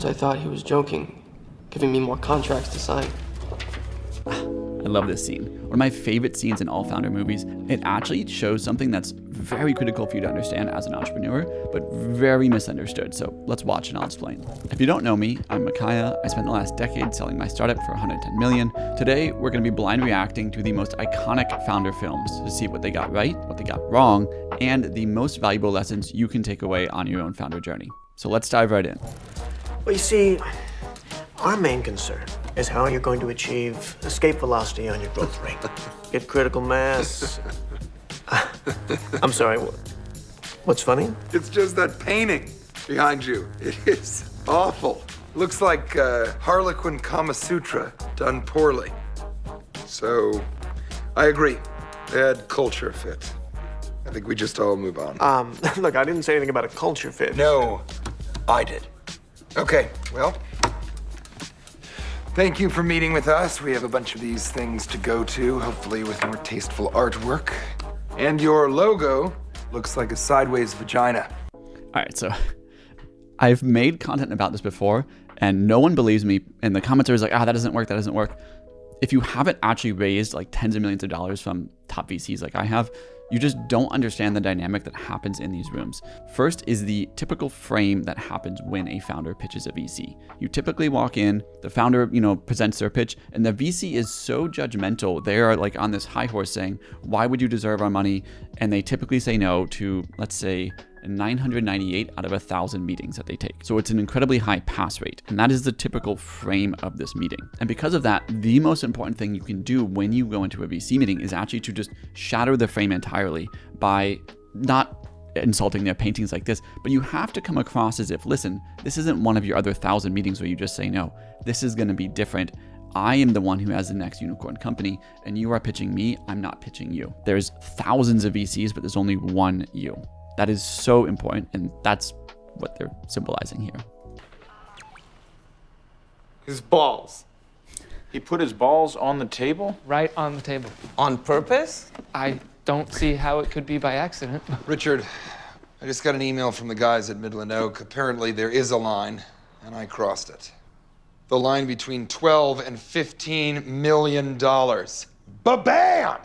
I thought he was joking, giving me more contracts to sign. I love this scene. One of my favorite scenes in all founder movies. It actually shows something that's very critical for you to understand as an entrepreneur, but very misunderstood. So let's watch and I'll explain. If you don't know me, I'm Michia. I spent the last decade selling my startup for $110 million. Today, we're going to be blind reacting to the most iconic founder films to see what they got right, what they got wrong, and the most valuable lessons you can take away on your own founder journey. So let's dive right in. Well, you see, our main concern is how you're going to achieve escape velocity on your growth rate. Get critical mass. I'm sorry, what's funny? It's just that painting behind you. It is awful. Looks like Harlequin Kama Sutra done poorly. So, I agree. Bad culture fit. I think we just all move on. Look, I didn't say anything about a culture fit. No, I did. Okay, well, thank you for meeting with us. We have a bunch of these things to go to, hopefully with more tasteful artwork. And your logo looks like a sideways vagina. All right, so I've made content about this before, and no one believes me. And the comments are like, that doesn't work. If you haven't actually raised like tens of millions of dollars from top VCs like I have, you just don't understand the dynamic that happens in these rooms. First is the typical frame that happens when a founder pitches a VC. You typically walk in, the founder, presents their pitch, and the VC is so judgmental. They are like on this high horse saying, why would you deserve our money? And they typically say no to, let's say, 998 out of 1,000 meetings that they take. So it's an incredibly high pass rate. And that is the typical frame of this meeting. And because of that, the most important thing you can do when you go into a VC meeting is actually to just shatter the frame entirely by not insulting their paintings like this, but you have to come across as if, listen, this isn't one of your other 1,000 meetings where you just say no. This is going to be different. I am the one who has the next unicorn company, and you are pitching me. I'm not pitching you. There's thousands of VCs, but there's only one you. That is so important, and that's what they're symbolizing here. His balls. He put his balls on the table? Right on the table. On purpose? I don't see how it could be by accident. Richard, I just got an email from the guys at Midland Oak. Apparently there is a line, and I crossed it. The line between $12 and $15 million. Ba-bam!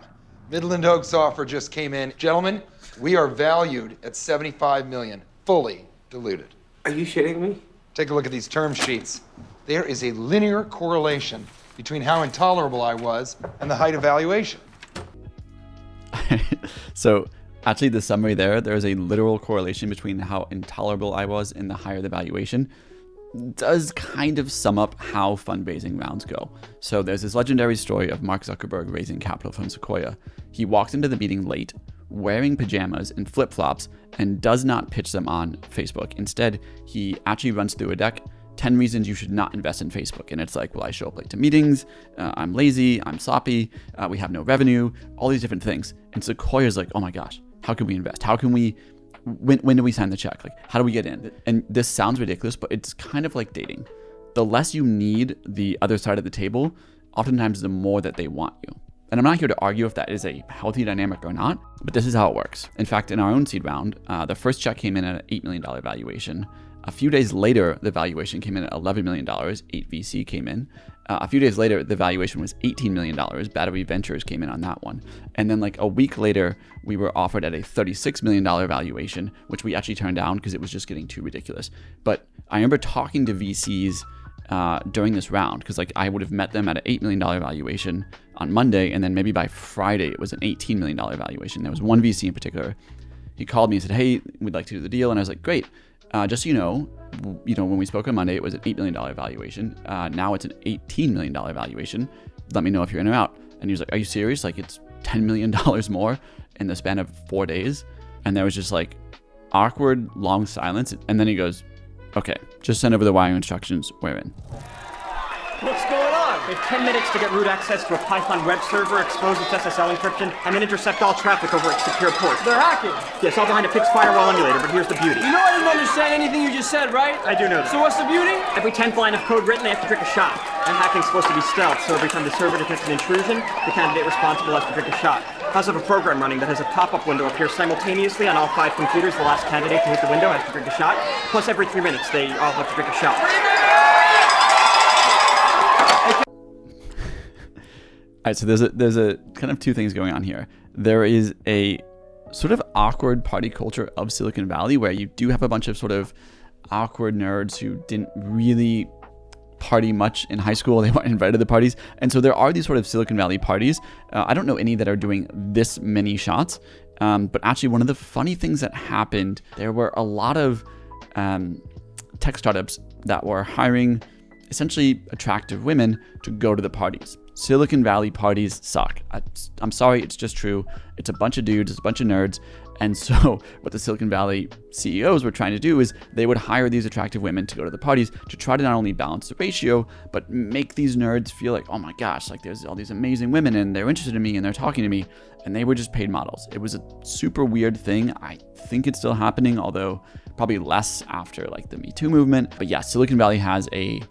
Midland Oak's offer just came in. Gentlemen, we are valued at $75 million, fully diluted. Are you shitting me? Take a look at these term sheets. There is a linear correlation between how intolerable I was and the height of valuation. So actually the summary there's a literal correlation between how intolerable I was and the higher the valuation. Does kind of sum up how fundraising rounds go. So there's this legendary story of Mark Zuckerberg raising capital from Sequoia. He walks into the meeting late, wearing pajamas and flip-flops, and does not pitch them on Facebook. Instead, he actually runs through a deck, 10 reasons you should not invest in Facebook. And it's like, well, I show up late to meetings, I'm lazy, I'm sloppy, we have no revenue, all these different things. And Sequoia's like, oh my gosh, how can we invest? How can we, when do we sign the check? Like, how do we get in? And this sounds ridiculous, but it's kind of like dating. The less you need the other side of the table, oftentimes the more that they want you. And I'm not here to argue if that is a healthy dynamic or not, but this is how it works. In fact, in our own seed round, the first check came in at an $8 million valuation. A few days later, the valuation came in at $11 million. 8VC came in. A few days later, the valuation was $18 million. Battery Ventures came in on that one. And then like a week later, we were offered at a $36 million valuation, which we actually turned down because it was just getting too ridiculous. But I remember talking to VCs during this round, because like I would have met them at an $8 million valuation on Monday, and then maybe by Friday it was an $18 million valuation. There was one VC in particular. He called me and said, hey, we'd like to do the deal. And I was like, great. Just so you know, when we spoke on Monday, it was an $8 million valuation. Now it's an $18 million valuation. Let me know if you're in or out. And he was like, are you serious? Like, it's $10 million more in the span of 4 days? And there was just like awkward, long silence. And then he goes, okay, just send over the wiring instructions. We're in. What's going on? We have 10 minutes to get root access to a Python web server, expose its SSL encryption, and then intercept all traffic over its secure ports. They're hacking. Yes, all behind a fixed firewall emulator, but here's the beauty. You know I didn't understand anything you just said, right? I do know that. So what's the beauty? Every 10th line of code written, they have to drink a shot. And hacking's supposed to be stealth, so every time the server detects an intrusion, the candidate responsible has to drink a shot. How's if a program running that has a pop-up window appears simultaneously on all 5 computers? The last candidate to hit the window has to drink a shot. Plus, every 3 minutes, they all have to drink a shot. 3 minutes! right, so there's a kind of two things going on here. There is a sort of awkward party culture of Silicon Valley where you do have a bunch of sort of awkward nerds who didn't really party much in high school. They weren't invited to the parties. And so there are these sort of Silicon Valley parties. I don't know any that are doing this many shots. But actually, one of the funny things that happened, there were a lot of tech startups that were hiring essentially attractive women to go to the parties. Silicon Valley parties suck. I'm sorry, it's just true. It's a bunch of dudes, it's a bunch of nerds. And so what the Silicon Valley CEOs were trying to do is they would hire these attractive women to go to the parties to try to not only balance the ratio, but make these nerds feel like, oh my gosh, like there's all these amazing women and they're interested in me and they're talking to me. And they were just paid models. It was a super weird thing. I think it's still happening, although probably less after like the Me Too movement. But yeah, Silicon Valley has a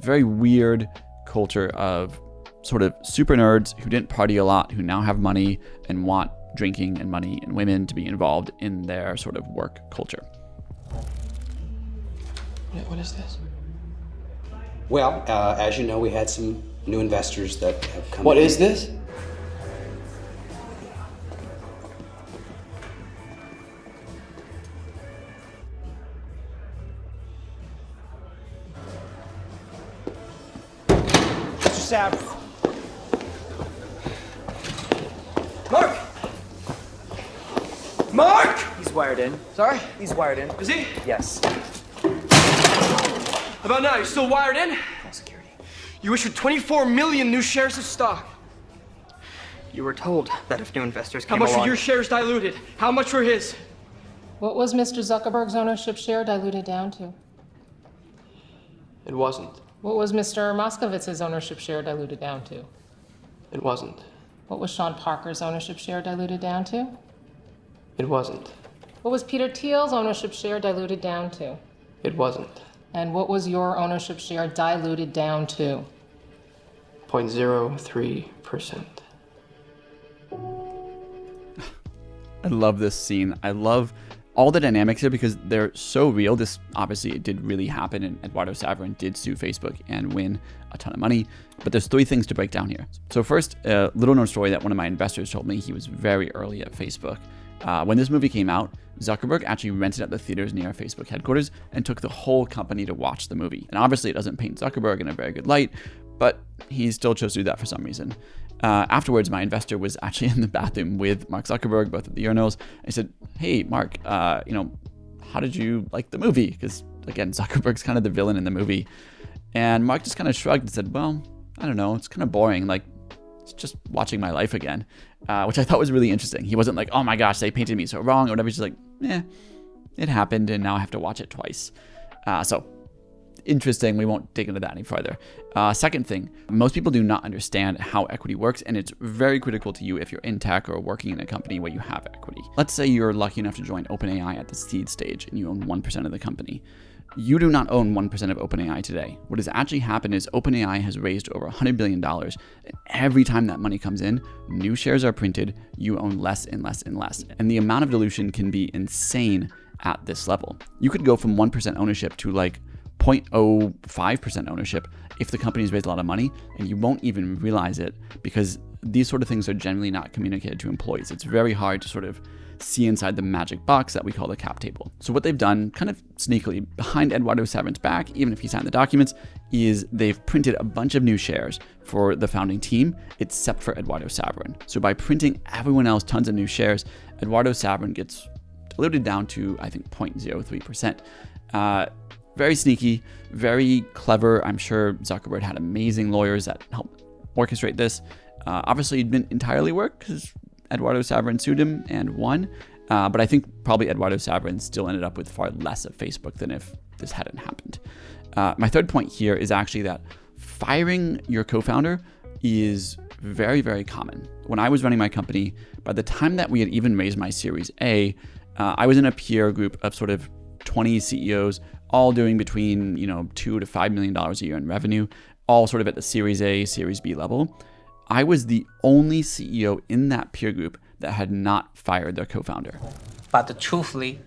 very weird culture of sort of super nerds who didn't party a lot, who now have money and want drinking and money and women to be involved in their sort of work culture. What is this? Well, as you know, we had some new investors that have come What in. is this? Mr. Sav. Mark! Mark! He's wired in. Sorry? He's wired in. Is he? Yes. How about now? You still wired in? Full security. You issued 24 million new shares of stock. You were told that if new investors How came much along... were your shares diluted? How much were his? What was Mr. Zuckerberg's ownership share diluted down to? It wasn't. What was Mr. Moskowitz's ownership share diluted down to? It wasn't. What was Sean Parker's ownership share diluted down to? It wasn't. What was Peter Thiel's ownership share diluted down to? It wasn't. And what was your ownership share diluted down to? 0.03%. I love this scene. I love all the dynamics here because they're so real. This obviously it did really happen, and Eduardo Saverin did sue Facebook and win a ton of money. But there's three things to break down here. So first, a little known story that one of my investors told me. He was very early at Facebook. When this movie came out, Zuckerberg actually rented out the theaters near Facebook headquarters and took the whole company to watch the movie. And obviously it doesn't paint Zuckerberg in a very good light, but he still chose to do that for some reason. Afterwards, my investor was actually in the bathroom with Mark Zuckerberg, both at the urinals. I said, hey, Mark, how did you like the movie? Because, again, Zuckerberg's kind of the villain in the movie. And Mark just kind of shrugged and said, well, I don't know. It's kind of boring. Like, it's just watching my life again, which I thought was really interesting. He wasn't like, oh my gosh, they painted me so wrong or whatever. He's just like, it happened and now I have to watch it twice. So interesting. We won't dig into that any further. Second thing, most people do not understand how equity works, and it's very critical to you if you're in tech or working in a company where you have equity. Let's say you're lucky enough to join OpenAI at the seed stage and you own 1% of the company. You do not own 1% of OpenAI today. What has actually happened is OpenAI has raised over $100 billion. And every time that money comes in, new shares are printed, you own less and less and less. And the amount of dilution can be insane at this level. You could go from 1% ownership to like 0.05% ownership if the company's raised a lot of money, and you won't even realize it because these sort of things are generally not communicated to employees. It's very hard to sort of see inside the magic box that we call the cap table. So what they've done, kind of sneakily, behind Eduardo Saverin's back, even if he signed the documents, is they've printed a bunch of new shares for the founding team, except for Eduardo Saverin. So by printing everyone else tons of new shares, Eduardo Saverin gets diluted down to, I think, 0.03%. Very sneaky, very clever. I'm sure Zuckerberg had amazing lawyers that helped orchestrate this. Obviously, it didn't entirely work because Eduardo Saverin sued him and won. But I think probably Eduardo Saverin still ended up with far less of Facebook than if this hadn't happened. My third point here is actually that firing your co-founder is very, very common. When I was running my company, by the time that we had even raised my Series A, I was in a peer group of sort of 20 CEOs, all doing between $2 to $5 million a year in revenue, all sort of at the Series A, Series B level. I was the only CEO in that peer group that had not fired their co-founder. But truthfully,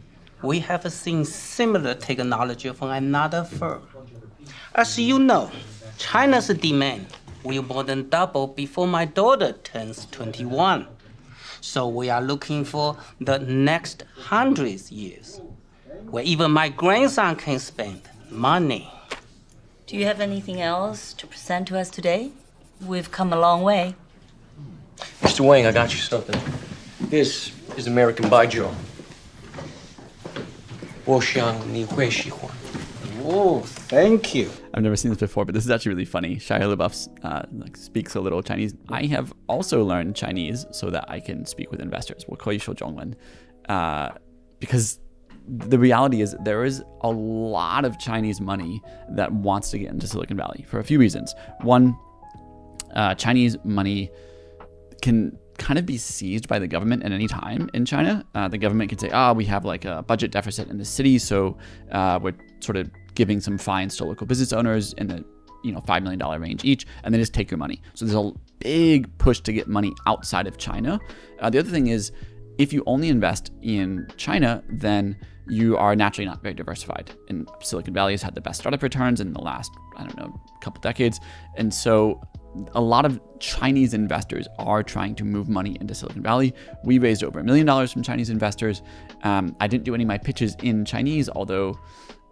we have seen similar technology from another firm. As you know, China's demand will more than double before my daughter turns 21. So we are looking for the next 100 years, where even my grandson can spend money. Do you have anything else to present to us today? We've come a long way. Mr. Wang, I got you something. This is American Baijiu. 我想你会喜欢. Oh, thank you. I've never seen this before, but this is actually really funny. Shia LaBeouf speaks a little Chinese. I have also learned Chinese so that I can speak with investors. 我可以说中文. Because the reality is there is a lot of Chinese money that wants to get into Silicon Valley for a few reasons. One, Chinese money can kind of be seized by the government at any time in China. The government can say, we have like a budget deficit in the city, so we're sort of giving some fines to local business owners in the $5 million range each, and then just take your money. So there's a big push to get money outside of China. The other thing is, if you only invest in China, then you are naturally not very diversified. And Silicon Valley has had the best startup returns in the last, couple decades. And so a lot of Chinese investors are trying to move money into Silicon Valley. We raised over $1 million from Chinese investors. I didn't do any of my pitches in Chinese, although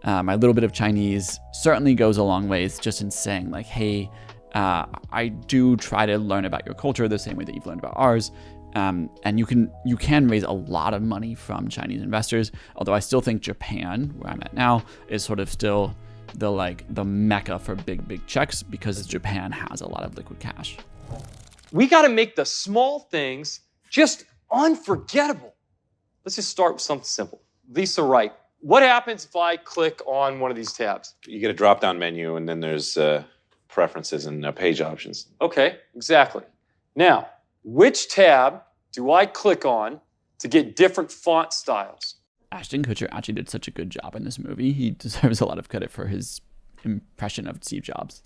my little bit of Chinese certainly goes a long ways just in saying like, hey, I do try to learn about your culture the same way that you've learned about ours. And you can raise a lot of money from Chinese investors, although I still think Japan, where I'm at now, is sort of still the mecca for big checks because Japan has a lot of liquid cash. We got to make the small things just unforgettable. Let's just start with something simple. Lisa Wright, what happens if I click on one of these tabs? You get a drop-down menu, and then there's preferences and page options. Okay, exactly. Now, which tab do I click on to get different font styles? Ashton Kutcher actually did such a good job in this movie. He deserves a lot of credit for his impression of Steve Jobs.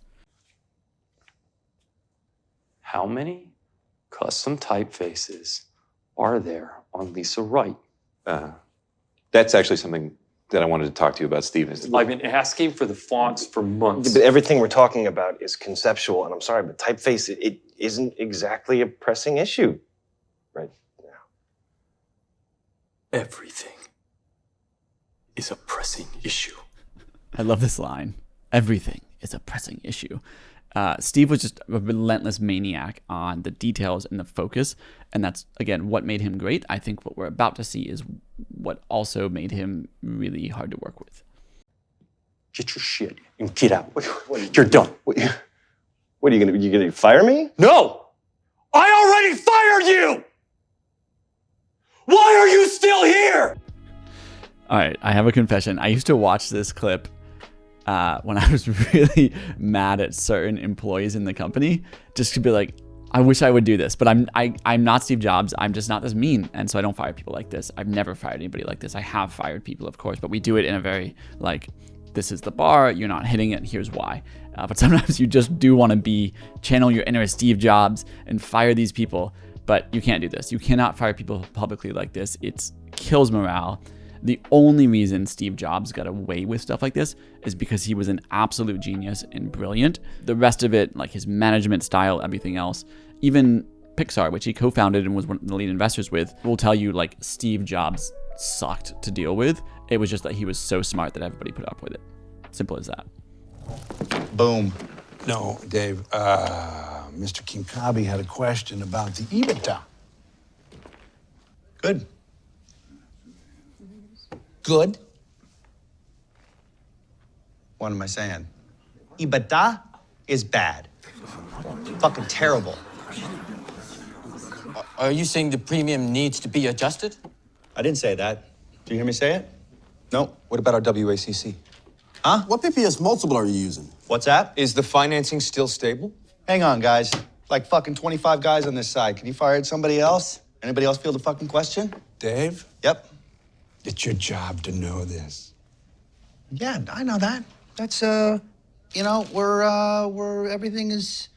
How many custom typefaces are there on Lisa Wright? That's actually something that I wanted to talk to you about, Steve. I've been asking for the fonts for months. But everything we're talking about is conceptual, and I'm sorry, but typeface, it isn't exactly a pressing issue right now. Everything is a pressing issue. I love this line. Everything is a pressing issue. Steve was just a relentless maniac on the details and the focus, and that's, again, what made him great. I think what we're about to see is what also made him really hard to work with. Get your shit and get out. You're done. What are you gonna fire me? No! I already fired you! Why are you still here? All right, I have a confession. I used to watch this clip when I was really mad at certain employees in the company, just to be like, I wish I would do this, but I'm not Steve Jobs. I'm just not this mean, and so I don't fire people like this. I've never fired anybody like this. I have fired people, of course, but we do it in a very this is the bar. You're not hitting it. Here's why. But sometimes you just do want to channel your inner Steve Jobs and fire these people, but you can't do this. You cannot fire people publicly like this. It kills morale. The only reason Steve Jobs got away with stuff like this is because he was an absolute genius and brilliant. The rest of it, like his management style, everything else, even Pixar, which he co-founded and was one of the lead investors with, will tell you Steve Jobs sucked to deal with. It was just that he was so smart that everybody put up with it. Simple as that. Boom. No, Dave, Mr. Kinkabi had a question about the EBITDA. Good. Good? What am I saying? EBITDA is bad. Fucking terrible. Are you saying the premium needs to be adjusted? I didn't say that. Did you hear me say it? No. What about our WACC? Huh? What PPS multiple are you using? What's that? Is the financing still stable? Hang on, guys. Like fucking 25 guys on this side. Can you fire somebody else? Anybody else feel the fucking question? Dave? Yep. It's your job to know this. Yeah, I know that. That's, we're everything is...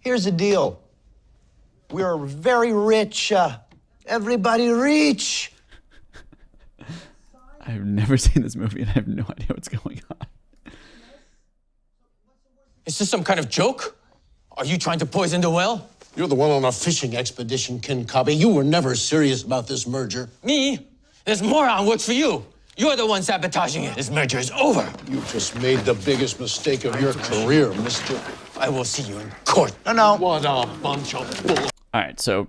Here's the deal. We're very rich. Everybody rich. I've never seen this movie and I have no idea what's going on. Is this some kind of joke? Are you trying to poison the well? You're the one on a fishing expedition, Kinkabi. You were never serious about this merger. Me? This moron works for you. You're the one sabotaging it. This merger is over. You just made the biggest mistake of your career, mister. I will see you in court. No. What a bunch of bull. All right, so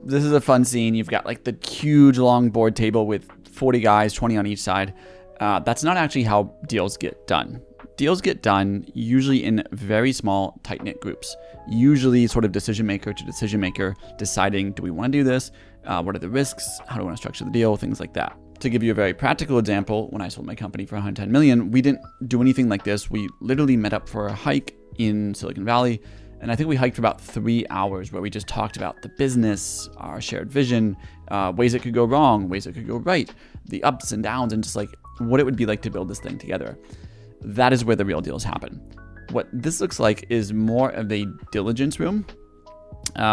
this is a fun scene. You've got like the huge long board table with 40 guys, 20 on each side. That's not actually how deals get done. Deals get done usually in very small, tight-knit groups. Usually sort of decision maker to decision maker deciding, do we want to do this? What are the risks? How do we want to structure the deal? Things like that. To give you a very practical example, when I sold my company for $110 million, we didn't do anything like this. We literally met up for a hike in Silicon Valley. And I think we hiked for about 3 hours where we just talked about the business, our shared vision, ways it could go wrong, ways it could go right, the ups and downs, and just like what it would be like to build this thing together. That is where the real deals happen. What this looks like is more of a diligence room.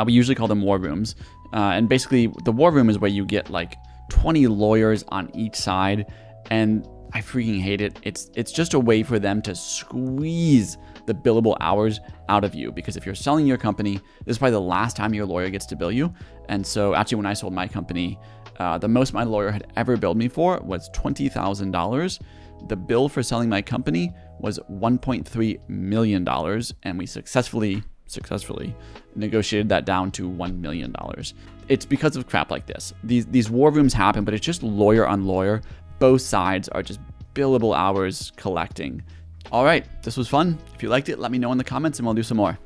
We usually call them war rooms. And basically the war room is where you get like 20 lawyers on each side. And I freaking hate it. It's just a way for them to squeeze the billable hours out of you. Because if you're selling your company, this is probably the last time your lawyer gets to bill you. And so actually when I sold my company, the most my lawyer had ever billed me for was $20,000. The bill for selling my company was $1.3 million, and we successfully negotiated that down to $1 million. It's because of crap like this. These war rooms happen, but it's just lawyer on lawyer. Both sides are just billable hours collecting. All right, this was fun. If you liked it, let me know in the comments and we'll do some more.